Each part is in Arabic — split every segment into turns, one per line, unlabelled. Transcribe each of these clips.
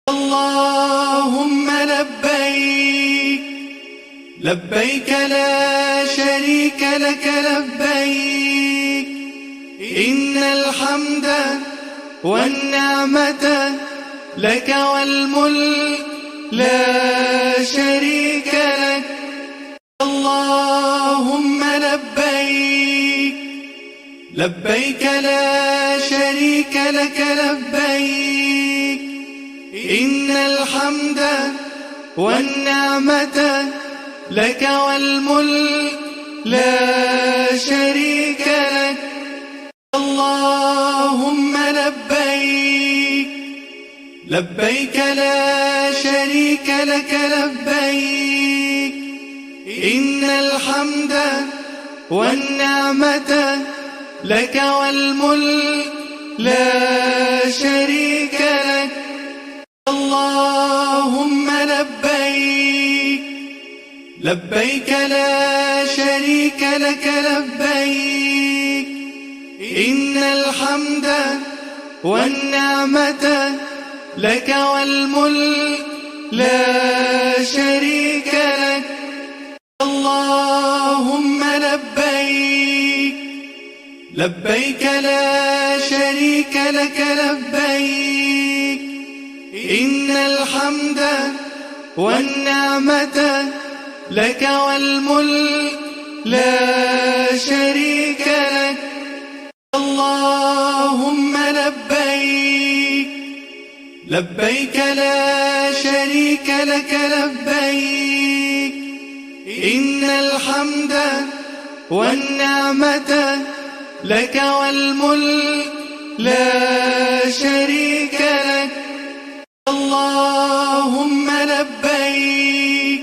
اللهم لبيك لبيك لا شريك لك لبيك إن الحمد والنعمة لك والملك لا شريك لك اللهم لبيك لبيك لا شريك لك لبيك إن الحمد والنعمة لك والملك لا شريك لك اللهم لبيك لبيك لا شريك لك لبيك إن الحمد والنعمة لك والملك لا شريك لك اللهم لبيك لبيك لا شريك لك لبيك إن الحمد والنعمة لك والملك لا شريك لك اللهم لبيك لبيك لا شريك لك لبيك إن الحمد والنعمة لك والملك لا شريك لك اللهم لبيك لبيك لا شريك لك لبيك إن الحمد والنعمة لك والملك لا شريك لك اللهم لبيك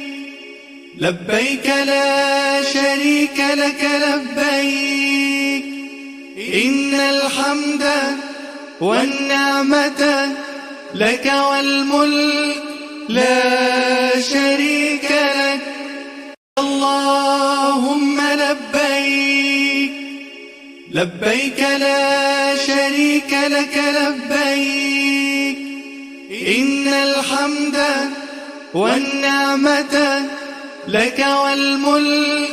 لبيك لا شريك لك لبيك إن الحمد والنعمة لك والملك لا شريك لك اللهم لبيك لبيك لا شريك لك لبيك إن الحمد والنعمة لك والملك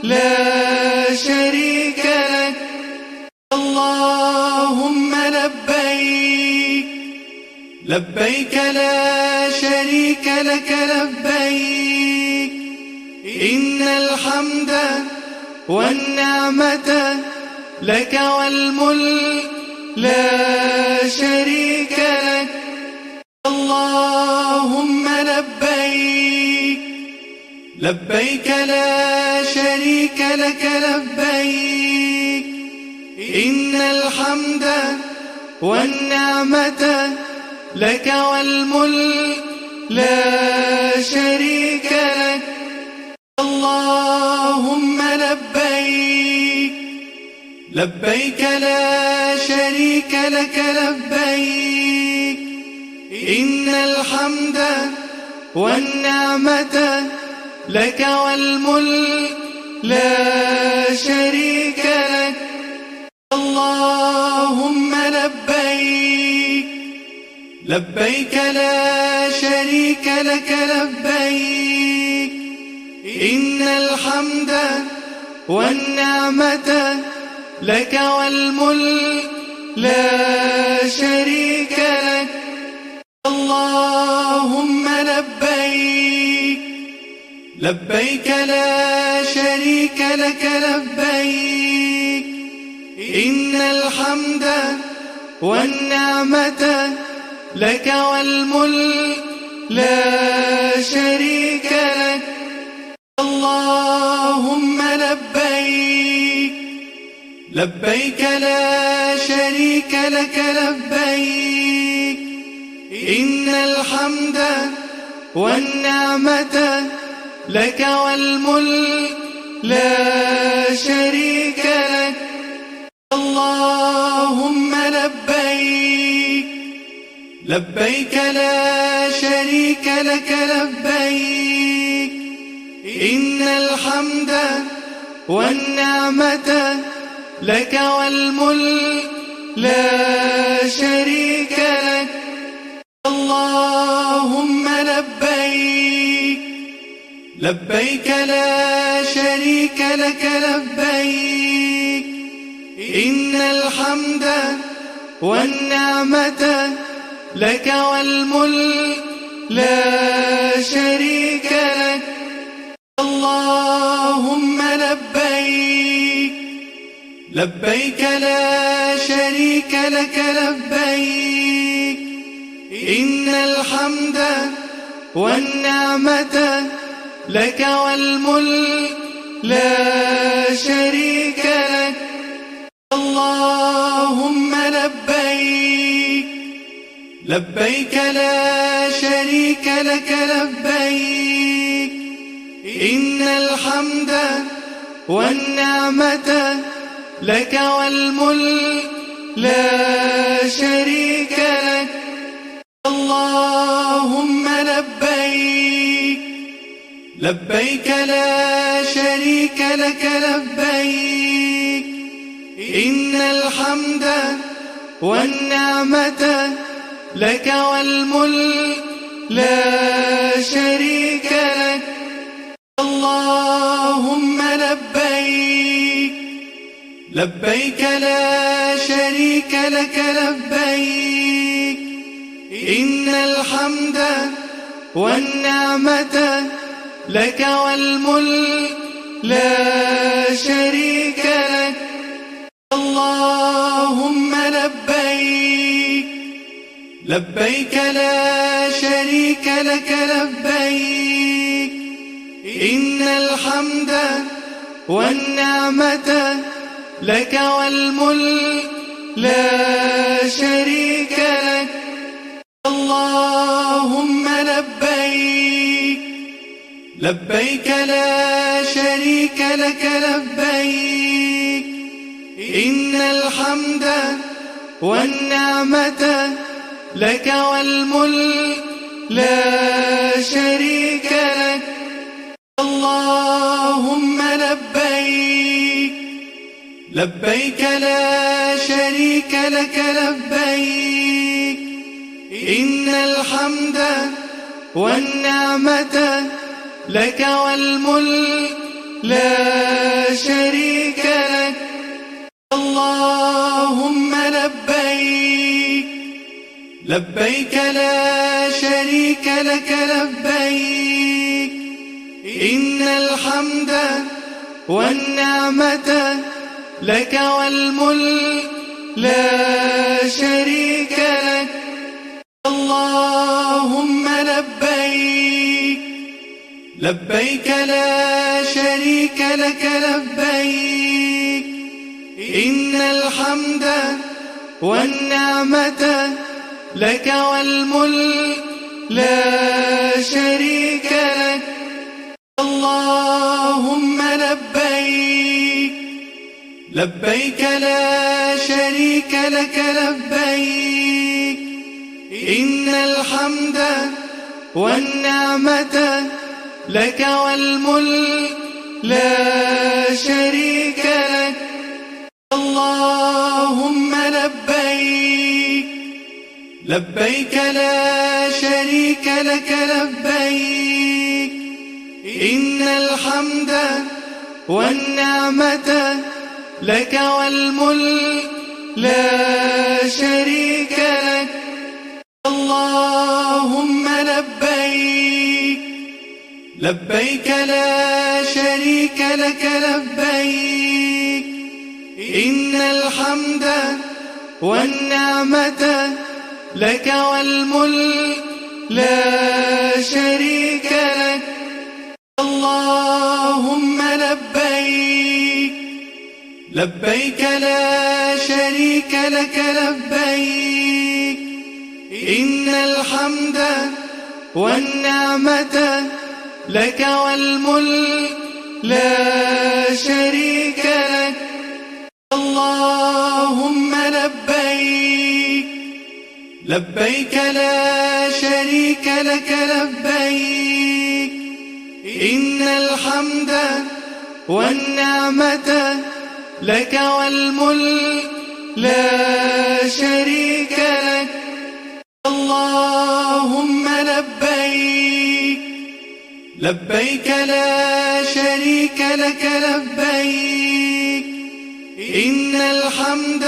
لا شريك لك اللهم لبيك لبيك لا شريك لك لبيك إن الحمد والنعمة لك والملك لا شريك لك اللهم لبيك لبيك لا شريك لك لبيك إن الحمد والنعمة لك والملك لا شريك لك اللهم لبيك لبيك لا شريك لك لبيك إن الحمد والنعمة لك والملك لا شريك لك اللهم لبيك لبيك لا شريك لك لبيك إن الحمد والنعمة لك والملك لا شريك لك اللهم لبيك لبيك لا شريك لك لبيك إن الحمد والنعمة لك والملك لا شريك لك اللهم لبيك لبيك لا شريك لك لبيك إن الحمد والنعمة لك والملك لا شريك لك اللهم لبيك لبيك لا شريك لك لبيك إن الحمد والنعمة لك والملك لا شريك لك الله لبيك لا شريك لك لبيك إن الحمد والنعمة لك والملك لا شريك لك اللهم لبيك لبيك لا شريك لك لبيك إن الحمد والنعمة لك والملك لا شريك لك اللهم لبيك لبيك لا شريك لك لبيك إن الحمد والنعمة لك والملك لا شريك لك اللهم لبيك لبيك لا شريك لك لبيك إن الحمد والنعمة لك والملك لا شريك لك اللهم لبيك لبيك لا شريك لك لبيك إن الحمد والنعمة لك والملك لا شريك لك اللهم لبيك لبيك لا شريك لك لبيك إن الحمد والنعمة لك والملك لا شريك لك اللهم لبيك لبيك لا شريك لك لبيك إن الحمد والنعمة لك والملك لا شريك لك اللهم لبيك لبيك لا شريك لك لبيك إن الحمد والنعمة لك والملك لا شريك لك اللهم لبيك لبيك لا شريك لك لبيك إن الحمد والنعمة لك والملك لا شريك لك اللهم لبيك لبيك لا شريك لك لبيك إن الحمد والنعمة لك والملك لا شريك لك اللهم لبيك لبيك لا شريك لك لبيك إن الحمد والنعمة لك والملك لا شريك لك اللهم لبيك لبيك لا شريك لك لبيك إن الحمد والنعمة لك والملك لا شريك لك اللهم لبيك لبيك لا شريك لك لبيك إن الحمد والنعمة لك والملك لا شريك لك اللهم لبيك لبيك لا شريك لك لبيك إن الحمد والنعمة لك والملك لا شريك لك اللهم لبيك لبيك لا شريك لك لبيك إن الحمد والنعمة لك والملك لا شريك لك اللهم لبيك لبيك لا شريك لك لبيك إن الحمد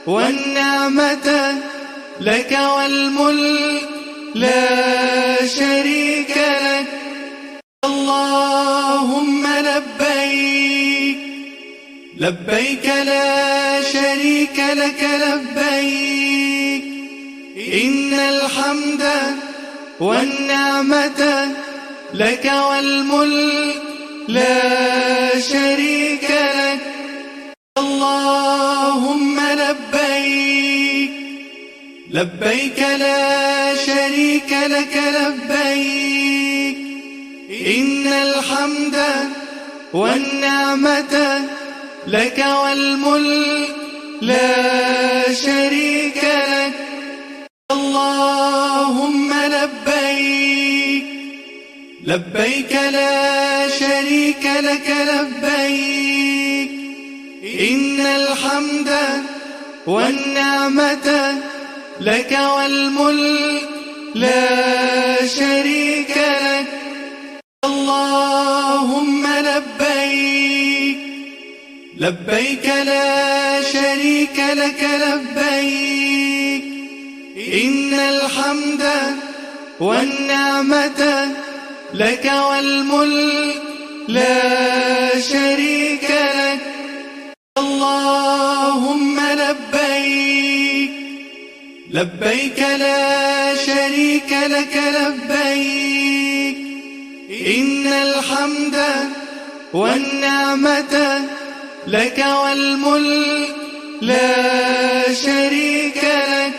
والنعمة لك والملك لا شريك لك اللهم لبيك لبيك لا شريك لك لبيك إن الحمد والنعمة لك والملك لا شريك لك اللهم لبيك لبيك لا شريك لك لبيك إن الحمد والنعمة لك والملك لا شريك لك اللهم لبيك لبيك لا شريك لك لبيك إن الحمد والنعمة لك والملك لا شريك لك اللهم لبيك لبيك لا شريك لك لبيك إن الحمد والنعمة لك والملك لا شريك لك اللهم لبيك لبيك لا شريك لك لبيك إن الحمد والنعمة لك والملك لا شريك لك